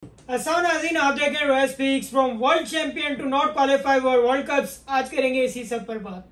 हसन नाज़रीन, आप देख रहे हैं Roy speaks from world champion to not qualify for world cups. आज करेंगे इसी सब पर बात।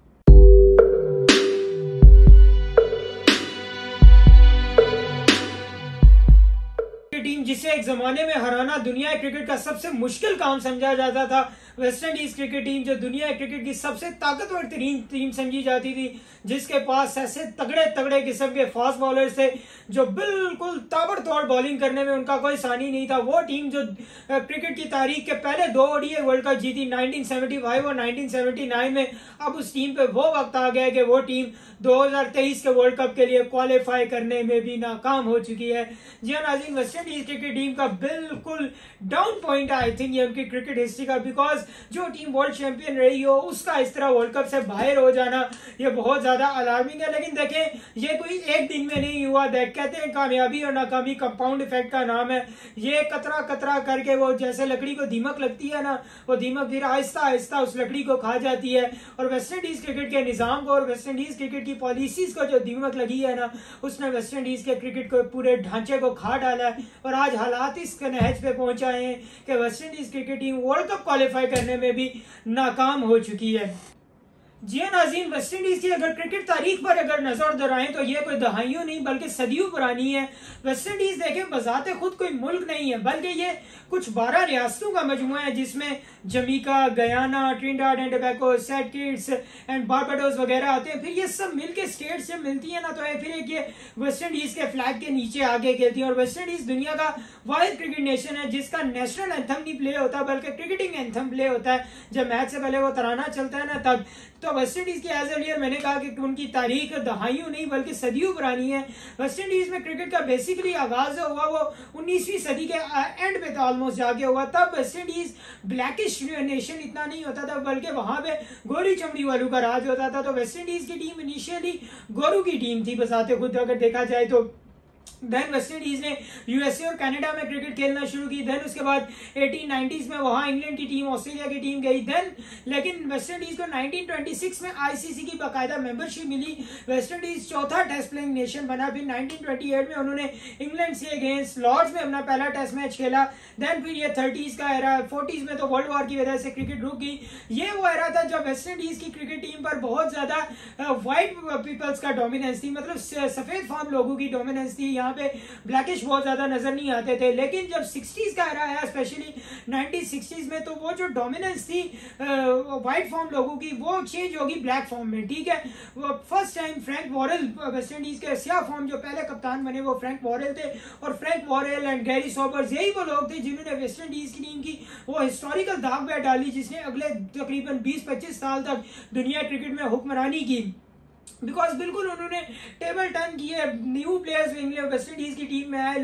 टीम जिसे एक जमाने में हराना दुनिया क्रिकेट का सबसे मुश्किल काम समझा जाता था, वेस्ट इंडीज क्रिकेट टीम जो दुनिया क्रिकेट की सबसे ताकतवर तरीन टीम समझी जाती थी, जिसके पास ऐसे तगड़े तगड़े किस्म के फास्ट बॉलर्स थे जो बिल्कुल ताबड़तोड़ बॉलिंग करने में उनका कोई सानी नहीं था। वो टीम जो क्रिकेट की तारीख के पहले 2 ओडीआई वर्ल्ड कप जीती 1975 और 1979 में, अब उस टीम पे वो वक्त आ गया कि वो टीम 2023 के वर्ल्ड कप के लिए क्वालिफाई करने में भी नाकाम हो चुकी है। जी हाँ नाज़रीन, वेस्ट इंडीज क्रिकेट टीम का बिल्कुल डाउन पॉइंट आई थिंक ये उनकी क्रिकेट हिस्ट्री का, बिकॉज जो टीम वर्ल्ड चैंपियन रही हो उसका इस तरह वर्ल्ड कप से बाहर हो जाना ये बहुत ज्यादा अलार्मिंग है। लेकिन देखें, ये कोई एक दिन में नहीं हुआ। कहते हैं कामयाबी और नाकामी कंपाउंड इफेक्ट का नाम है। ये कतरा कतरा करके वो जैसे लकड़ी को दीमक लगती है ना, वो दीमक फिर आहिस्ता आहिस्ता उस लकड़ी को खा जाती है। और वेस्ट इंडीज क्रिकेट के निजाम को और वेस्ट इंडीज क्रिकेट की पॉलिसीज को जो दीमक लगी है ना, उसने वेस्ट इंडीज के क्रिकेट को पूरे ढांचे को खा डाला है। और आज हालात इस नहज पे पहुंचाए हैं कि West Indies cricket team world cup qualify करने में भी नाकाम हो चुकी है। जी नाज़रीन, वेस्ट इंडीज की अगर क्रिकेट तारीख पर अगर नजर दौड़ाएं तो ये कोई दहाइयों नहीं बल्कि सदियों पुरानी है। वेस्ट इंडीज देखें बजाते खुद कोई मुल्क नहीं है, बल्कि ये कुछ 12 रियासतों का मजमुआ है, जिसमें Jamaica, Guyana, Trinidad and Tobago, Saint Kitts and Barbados वगैरह आते हैं। फिर ये सब मिलके स्टेट से मिलती है ना, तो फिर एक ये वेस्ट इंडीज के फ्लैग के नीचे आगे खेलती है। और वेस्ट इंडीज दुनिया का वाहिद क्रिकेट नेशन है जिसका नेशनल एंथम नहीं प्ले होता बल्कि क्रिकेटिंग एंथम प्ले होता है। जब मैच से पहले वो तराना चलता है ना, तब तो वेस्ट इंडीज की एज एलियर मैंने कहा कि उनकी तारीख दहाइयों नहीं बल्कि सदियों पुरानी है। वेस्ट इंडीज में क्रिकेट का बेसिकली आगाज जो हुआ वो 19वीं सदी के एंड पे तो ऑलमोस्ट जाके हुआ। तब वेस्ट इंडीज ब्लैकिश नेशन इतना नहीं होता था, बल्कि वहां पे गोरी चमड़ी वालों का राज होता था। तो वेस्ट इंडीज की टीम इनिशियली गोरू की टीम थी बसाते खुद, अगर देखा जाए तो। देन वेस्ट इंडीज ने यूएसए और कनाडा में क्रिकेट खेलना शुरू की। देन उसके बाद 1890s में वहां इंग्लैंड की टीम, ऑस्ट्रेलिया की टीम गई। देन लेकिन वेस्ट इंडीज को 1926 में आईसीसी की बाकायदा मेंबरशिप मिली। वेस्ट इंडीज चौथा टेस्ट प्लेइंग नेशन बना। फिर 1928 में उन्होंने इंग्लैंड से अगेंस्ट लॉर्ड्स में अपना पहला टेस्ट मैच खेला। देन फिर ये 30s का एरा, 40s में तो वर्ल्ड वॉर की वजह से क्रिकेट रुक गई। ये वो एरा था जब वेस्ट इंडीज की क्रिकेट टीम पर बहुत ज्यादा व्हाइट पीपल्स का डोमिनेंस थी, मतलब सफेद फार्म लोगों की डोमिनेंस थी। यहाँ पे ब्लैकिश बहुत ज्यादा नजर नहीं आते थे। लेकिन जब 60s का एरा आया, स्पेशली 1960s में, तो वो जो डोमिनेंस थी व्हाइट फॉर्म लोगों की, वो चेंज होगी ब्लैक फॉर्म में। ठीक है, वो first time Frank Worrell, West Indies के स्या फॉर्म जो पहले कप्तान बने वो फ्रैंक वॉरेल थे। और Frank Worrell and Gary Sobers यही वो लोग थे जिन्होंने वेस्ट इंडीज की टीम की वो हिस्टोरिकल दाग बैठ डाली, जिसने अगले तकरीबन 20-25 साल तक दुनिया क्रिकेट में हुक्मरानी की। बिकॉज बिल्कुल उन्होंने टेबल टर्न किए, new players England West Indies की टीम में आए।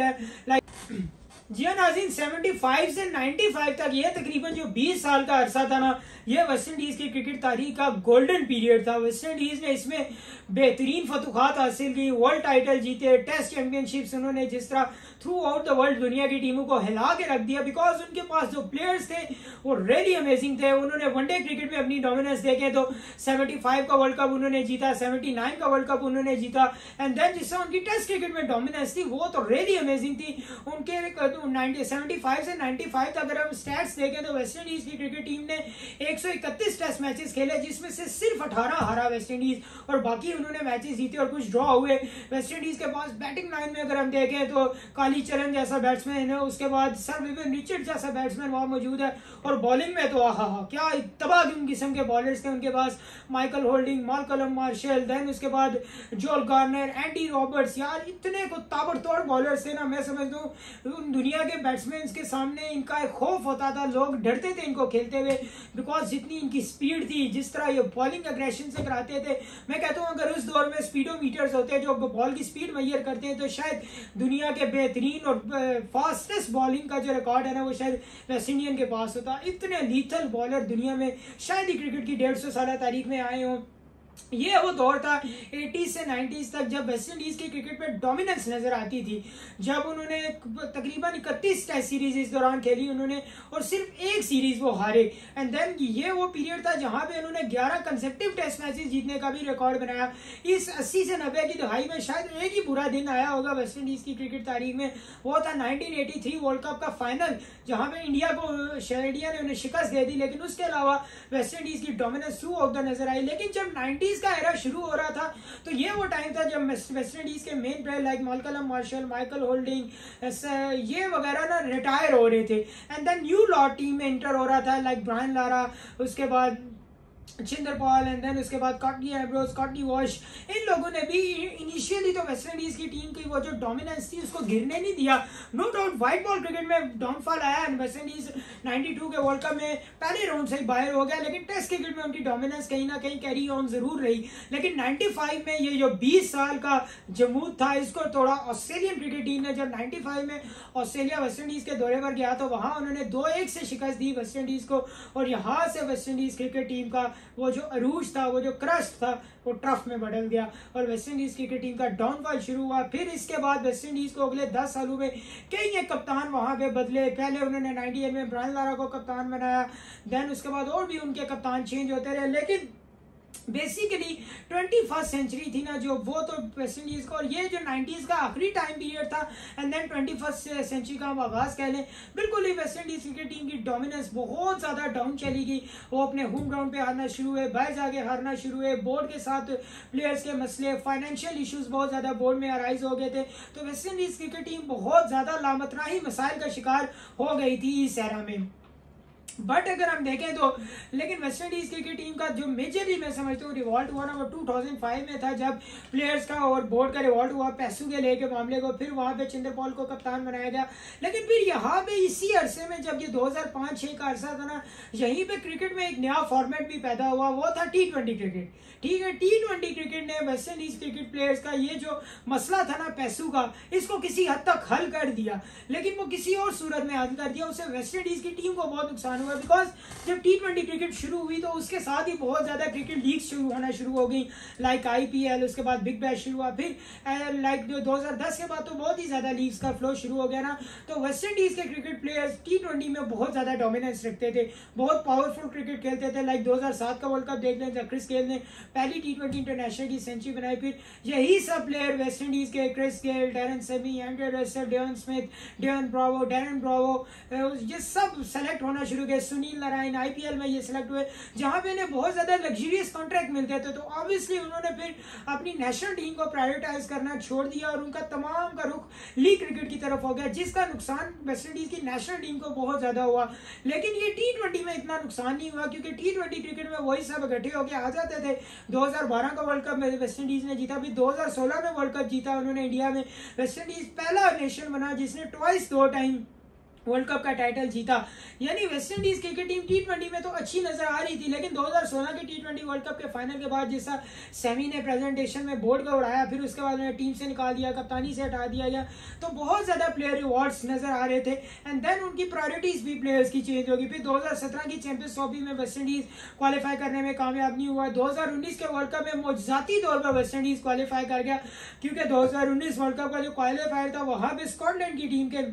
लाइक जी हाँ नाज़रीन, 75 से 95 तक ये तकरीबन जो 20 साल का अरसा था ना, ये वेस्ट इंडीज की क्रिकेट तारीख का गोल्डन पीरियड था। वेस्ट इंडीज ने इसमें बेहतरीन फतुहात हासिल की, वर्ल्ड टाइटल जीते, टेस्ट चैंपियनशिप्स उन्होंने जिस तरह थ्रू आउट द वर्ल्ड दुनिया की टीमों को हिला के रख दिया। बिकॉज उनके पास जो प्लेयर्स थे वो रियली अमेजिंग थे। उन्होंने वनडे क्रिकेट में अपनी डोमिनेंस देखे तो 75 का वर्ल्ड कप उन्होंने जीता, 79 का वर्ल्ड कप उन्होंने जीता। एंड देन जिस तरह उनकी टेस्ट क्रिकेट में डोमिनेंस थी वो तो रियली अमेजिंग थी। उनके 75 से 95 तक अगर हम स्टैट्स देखें तो वेस्ट इंडीज की क्रिकेट टीम ने 131 टेस्ट मैचेस खेले, जिसमें से सिर्फ 18 हारा वेस्ट इंडीज और बाकी उन्होंने मैचेस जीते और कुछ ड्रॉ हुए। वेस्ट इंडीज के पास बैटिंग लाइन में अगर हम देखें तो काली चरण जैसा बैट्समैन है, उसके बाद सर विवियन रिचर्ड जैसा बैट्समैन वहां मौजूद है। और बॉलिंग में तो आहा क्या तबाह किस्म के बॉलर्स थे उनके पास, माइकल होल्डिंग, मार्कलम मार्शल, देन उसके बाद जोल गार्नर, एंडी रॉबर्ट्स। यार इतने को ताबड़तोड़ बॉलर्स थे ना, मैं समझता हूँ दुनिया के बैट्समैन के सामने इनका एक खौफ होता था, लोग डरते थे इनको खेलते हुए, बिकॉज जितनी इनकी स्पीड थी, जिस तरह ये बॉलिंग एग्रेशन से कराते थे। मैं कहता हूँ अगर उस दौर में स्पीडोमीटर्स होते जो बॉल की स्पीड मेजर करते हैं तो शायद दुनिया के बेहतरीन और फास्टेस्ट बॉलिंग का जो रिकॉर्ड है ना, वो शायद वेस्ट इंडियन के पास होता। इतने लीथल बॉलर दुनिया में शायद ही क्रिकेट की 150 साल तारीख में आए हों। ये वो दौर था 80s से 90s तक जब वेस्ट इंडीज की क्रिकेट में डोमिनेंस नजर आती थी, जब उन्होंने तकरीबन 31 टेस्ट सीरीज इस दौरान खेली उन्होंने, और सिर्फ एक सीरीज वो हारे। एंड देन ये वो पीरियड था जहां पे उन्होंने 11 कंसेक्टिव टेस्ट मैचेस जीतने का भी रिकॉर्ड बनाया। इस 80 से 90 की दहाई में शायद एक ही बुरा दिन आया होगा वेस्ट इंडीज की क्रिकेट तारीख में, वो था 1983 वर्ल्ड कप का फाइनल, जहां पे इंडिया को इंडिया ने उन्हें शिकस्त दे दी। लेकिन उसके अलावा वेस्ट इंडीज की डोमिनेंस थ्रू आउट द नजर आई। लेकिन जब 90s का एरा शुरू हो रहा था तो ये वो टाइम था जब वेस्ट इंडीज के main player like Malcolm Marshall, Michael Holding, ये वगैरह ना रिटायर हो रहे थे। And then new lot team में एंटर हो रहा था लाइक ब्रायन लारा, उसके बाद चिंदर पॉल, एंड देन उसके बाद कॉटनी एम्ब्रोस, कॉटनी वॉश। इन लोगों ने भी इनिशियली तो वेस्ट इंडीज की टीम की वो जो डोमिनेंस थी उसको गिरने नहीं दिया। No doubt white ball cricket में डाउनफॉल आया एंड वेस्ट इंडीज 92 के वर्ल्ड कप में पहले राउंड से ही बाहर हो गया, लेकिन टेस्ट क्रिकेट में उनकी डोमिनेंस कहीं ना कहीं कैरी ऑन जरूर रही। लेकिन 95 में ये जो 20 साल का जमूद था इसको तोड़ा ऑस्ट्रेलियन क्रिकेट टीम ने। जब 95 में ऑस्ट्रेलिया वेस्ट इंडीज के दौरे पर गया तो वहां उन्होंने 2-1 से शिकस्त दी वेस्ट इंडीज को, और यहाँ से वेस्ट इंडीज क्रिकेट टीम का वो जो अरूज था, वो जो क्रस्ट था, वो ट्रफ में बदल गया और वेस्ट इंडीज क्रिकेट टीम का डाउनफॉल शुरू हुआ। फिर इसके बाद वेस्ट इंडीज को अगले 10 सालों में कई एक कप्तान वहां पे बदले। पहले उन्होंने 98 में ब्रायन लारा को कप्तान बनाया, देन उसके बाद और भी उनके कप्तान चेंज होते रहे। लेकिन बेसिकली 21st सेंचुरी थी ना जो, वो तो वेस्ट इंडीज का, और ये जो 90s का आखिरी टाइम पीरियड था एंड देन 21st सेंचुरी का हम आगाज कह लें, बिल्कुल ही वेस्ट इंडीज क्रिकेट टीम की डोमिनेंस बहुत ज्यादा डाउन चली गई। वो अपने होम ग्राउंड पे हारना शुरू हुए, बाहर जाके हारना शुरू हुए, बोर्ड के साथ प्लेयर्स के मसले, फाइनेंशियल इश्यूज बहुत ज्यादा बोर्ड में अराइज हो गए थे। तो वेस्ट इंडीज क्रिकेट टीम बहुत ज्यादा लामतनाही मसाइल का शिकार हो गई थी इस एरा में। बट अगर हम देखें तो लेकिन वेस्ट इंडीज क्रिकेट टीम का जो मेजरली मैं समझता हूँ रिवॉल्ट हुआ ना वो 2005 में था, जब प्लेयर्स का और बोर्ड का रिवॉल्ट हुआ पैसों के लेके मामले को। फिर वहां पे चिंदर पॉल को कप्तान बनाया गया। लेकिन फिर यहाँ पे इसी अरसे में जब ये 2005-6 का अरसा था ना, यहीं पे क्रिकेट में एक नया फॉर्मेट भी पैदा हुआ, वो था T20 क्रिकेट। ठीक है, T20 क्रिकेट ने वेस्ट इंडीज क्रिकेट प्लेयर्स का ये जो मसला था ना पैसों का, इसको किसी हद तक हल कर दिया। लेकिन वो किसी और सूरत में हल कर दिया, उससे वेस्ट इंडीज की टीम को बहुत नुकसान हुआ। बिकॉज जब T20 क्रिकेट शुरू हुई तो उसके साथ ही बहुत ज्यादा क्रिकेट लीग शुरू होना शुरू हो गई, लाइक IPL, उसके बाद बिग बैश शुरू हुआ। फिर लाइक 2010 के बाद तो बहुत ही ज्यादा लीग्स का फ्लो शुरू हो गया ना। तो वेस्ट इंडीज के क्रिकेट प्लेयर्स T20 में बहुत ज्यादा डोमिनेंस रखते थे, बहुत पावरफुल क्रिकेट खेलते थे। लाइक 2007 का वर्ल्ड कप देख लें जब क्रिस गेल ने पहली T20 इंटरनेशनल की सेंचुरी बनाई। फिर यही सब प्लेयर वेस्ट इंडीज के Chris Gayle, Darren Sammy, Andre Russell, Devon Smith, Devon Bravo, Darren Bravo, ये सब सेलेक्ट होना शुरू किए। सुनील नारायण IPL में ये सिलेक्ट हुए, जहां पे इन्हें बहुत ज्यादा लग्जरियस कॉन्ट्रैक्ट मिलते थे। तो ऑब्वियसली उन्होंने फिर अपनी नेशनल टीम को प्रायोरिटाइज करना छोड़ दिया और उनका तमाम का रुख लीग क्रिकेट की तरफ हो गया, जिसका नुकसान वेस्ट इंडीज की नेशनल टीम को बहुत ज्यादा हुआ। लेकिन ये T20 में इतना नुकसान नहीं हुआ, क्योंकि T20 क्रिकेट में वही सब इकट्ठे होकर आ जाते थे। 2012 का वर्ल्ड कप में वेस्ट इंडीज ने जीता, फिर 2016 में वर्ल्ड कप जीता उन्होंने इंडिया में। वेस्ट इंडीज पहला नेशन बना जिसने ट्वाइस 2 टाइम वर्ल्ड कप का टाइटल जीता। यानी West Indies cricket team T20 में तो अच्छी नजर आ रही थी, लेकिन 2016 के T20 वर्ल्ड कप के फाइनल के बाद जैसा सेमी ने प्रेजेंटेशन में बोर्ड का उड़ाया, फिर उसके बाद उन्हें टीम से निकाल दिया, कप्तानी से हटा दिया गया, तो बहुत ज्यादा प्लेयर रिवॉर्ड्स नजर आ रहे थे। एंड देन उनकी प्रायोरिटीज भी प्लेयर्स की चेंज होगी। फिर 2017 की चैंपियंस ट्रॉफी में वेस्ट इंडीज क्वालिफाई करने में कामयाब नहीं हुआ। 2019 के वर्ल्ड कप में मौजूदाती तौर पर वेस्ट इंडीज क्वालिफाई कर गया, क्योंकि 2019 वर्ल्ड कप का जो क्वालिफायर था वहां पे स्कॉटलैंड की टीम के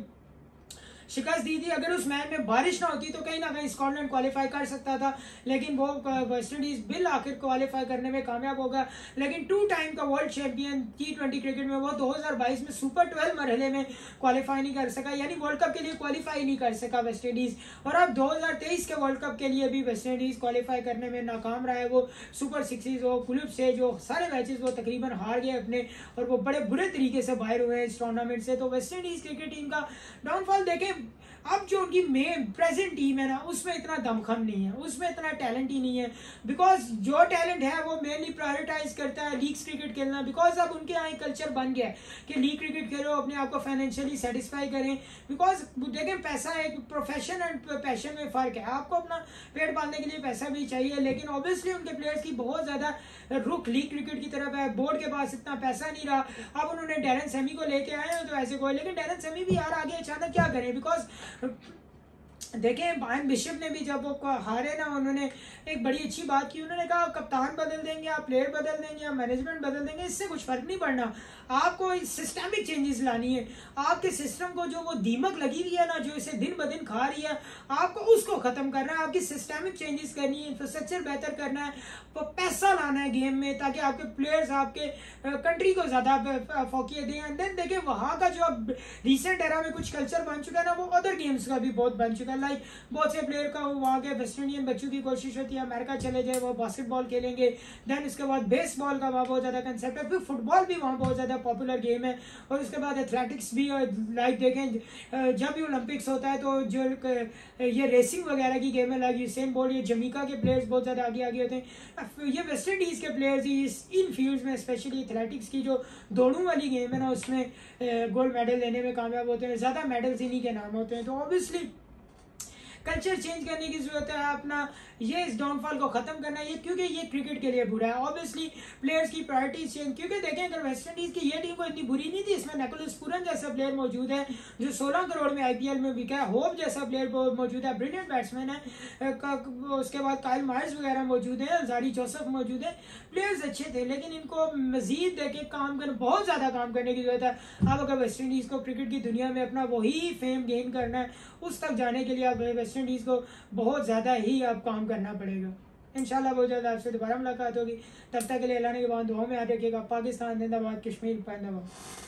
शिकस्त दी थी। अगर उस मैच में बारिश ना होती तो कहीं ना कहीं स्कॉटलैंड क्वालिफाई कर सकता था, लेकिन वो वेस्ट इंडीज बिल आखिर क्वालिफाई करने में कामयाब होगा। लेकिन 2 टाइम का वर्ल्ड चैंपियन T20 क्रिकेट में वो 2022 में सुपर 12 मरहले में क्वालिफाई नहीं कर सका, यानी वर्ल्ड कप के लिए क्वालिफाई नहीं कर सका वेस्ट इंडीज। और अब 2023 के वर्ल्ड कप के लिए भी वेस्ट इंडीज क्वालिफाई करने में नाकाम रहा है। वो सुपर 6 हो, ग्रुप से जो सारे मैचेस वो तकरीबन हार गए अपने, और वो बड़े बुरे तरीके से बाहर हुए हैं इस टूर्नामेंट से। तो वेस्ट इंडीज क्रिकेट टीम का डाउनफॉल देखें, अब जो उनकी मेन प्रेजेंट टीम है ना उसमें इतना दमखम नहीं है, उसमें इतना टैलेंट ही नहीं है। बिकॉज जो टैलेंट है वो मेनली प्रायोरिटाइज करता है लीग क्रिकेट खेलना, बिकॉज अब उनके यहाँ कल्चर बन गया है कि लीग क्रिकेट खेलो, अपने आप को फाइनेंशियली सेटिस्फाई करें। बिकॉज देखें पैसा एक प्रोफेशन एंड पैशन में फर्क है, आपको अपना पेट पालने के लिए पैसा भी चाहिए, लेकिन ऑब्वियसली उनके प्लेयर्स की बहुत ज्यादा रुख लीग क्रिकेट की तरफ है। बोर्ड के पास इतना पैसा नहीं रहा, अब उन्होंने डैरेन सेमी को लेके आए हैं तो ऐसे कोई, लेकिन डैरेन सेमी भी यार आगे अचानक क्या करें, बिकॉज देखें बायन बिशप ने भी जब वो हारे ना, उन्होंने एक बड़ी अच्छी बात की। उन्होंने कहा कप्तान बदल देंगे, आप प्लेयर बदल देंगे, आप मैनेजमेंट बदल देंगे, इससे कुछ फर्क नहीं पड़ना, आपको सिस्टमिक चेंजेस लानी है। आपके सिस्टम को जो वो दीमक लगी हुई है ना, जो इसे दिन ब दिन खा रही है, आपको उसको खत्म करना है। आपकी सिस्टमिक चेंजेस करनी है, इंफ्रास्ट्रक्चर बेहतर करना है, पैसा लाना है गेम में, ताकि आपके प्लेयर्स आपके कंट्री को ज्यादा फोकियत दें। एंड देन देखिए वहाँ का जो अब रिसेंट एरा में कुछ कल्चर बन चुका है ना, वो अदर गेम्स का भी बहुत बन चुका है। लाइक बहुत से प्लेयर का वहाँ के वेस्ट इंडियन बच्चों की कोशिश होती है अमेरिका चले जाए, वो बास्केटबॉल खेलेंगे, देन उसके बाद बेसबॉल का वहाँ बहुत ज़्यादा कंसेप्ट है, फिर फुटबॉल भी वहाँ बहुत ज़्यादा पॉपुलर गेम है, और उसके बाद एथलेटिक्स भी। लाइक देखें जब भी ओलंपिक्स होता है तो जो ये रेसिंग वगैरह की गेम है, लाइक यूसेन बोल्ट, ये जमीका के प्लेयर्स बहुत ज़्यादा आगे आगे होते हैं। ये वेस्ट इंडीज़ के प्लेयर्स इन फील्ड्स में, स्पेशली एथलेटिक्स की जो दौड़ों वाली गेम है ना, उसमें गोल्ड मेडल लेने में कामयाब होते हैं, ज़्यादा मेडल्स इन्हीं के नाम होते हैं। तो ऑब्वियसली कल्चर चेंज करने की जरूरत है, अपना ये इस डाउनफॉल को खत्म करना है, क्योंकि ये क्रिकेट के लिए बुरा है। ऑब्वियसली प्लेयर्स की प्रायोरिटीज चेंज, क्योंकि देखें अगर वेस्ट इंडीज की ये टीम को इतनी बुरी नहीं थी, इसमें निकोलस पूरन जैसा प्लेयर मौजूद है जो 16 करोड़ में आईपीएल में बिका है, होप जैसा प्लेयर मौजूद है, ब्रिलियंट बैट्समैन है, उसके बाद काइल मायर्स वगैरह मौजूद है, अंसारी जोसेफ मौजूद है, प्लेयर्स अच्छे थे, लेकिन इनको मजीद देखे काम करना, बहुत ज्यादा काम करने की जरूरत है। अब अगर वेस्ट इंडीज को क्रिकेट की दुनिया में अपना वही फेम गेन करना है, उस तक जाने के लिए अब वेस्ट इंडीज को बहुत ज्यादा ही अब काम करना पड़ेगा। इंशाल्लाह बहुत जल्द आपसे दोबारा मुलाकात होगी, तब तक के लिए अल्लाह ने के बाद दुआ में याद रखिएगा। पाकिस्तान जिंदाबाद, कश्मीर जिंदाबाद।